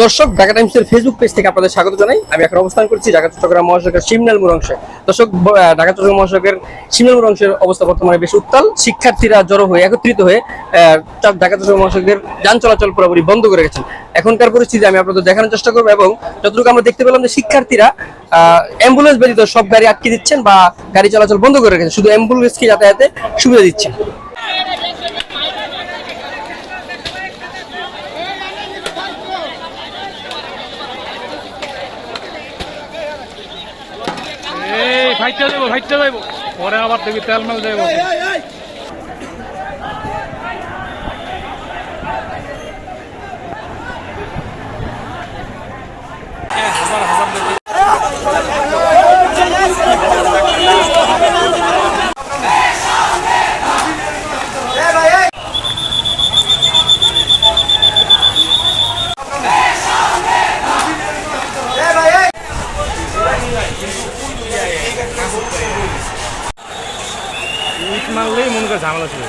দর্শক, ঢাকা টাইমসের Facebook page থেকে আপনাদের স্বাগত জানাই। আমি এখন অবস্থান করছি ঢাকা চট্টগ্রাম মহাসড়কের শিমনাল মোড় অংশে। দর্শক, ঢাকা চট্টগ্রাম মহাসড়কের শিমনাল মোড় অংশের অবস্থা বর্তমানে বেশ উত্তাল। শিক্ষার্থীরা জড়ো হয়ে একত্রিত হয়ে ঢাকা চট্টগ্রাম মহাসড়কের যান চলাচল পুরোপুরি বন্ধ করে গেছেন। এখনকার পরিস্থিতি আমি আপনাদের দেখানোর চেষ্টা করবো, এবং যতটুকু আমরা দেখতে পেলাম যে শিক্ষার্থীরা অ্যাম্বুলেন্স ব্যতীত সব গাড়ি আটকে দিচ্ছেন বা গাড়ি চলাচল বন্ধ করে রেখেছেন, শুধু অ্যাম্বুলেন্সকে যাতায়াতে সুবিধা দিচ্ছেন। ভাইটা যাইব পরে আবার দেখি তেল মেল যাইব। ইট মারলেই মনে করে ঝামেলা ছিল।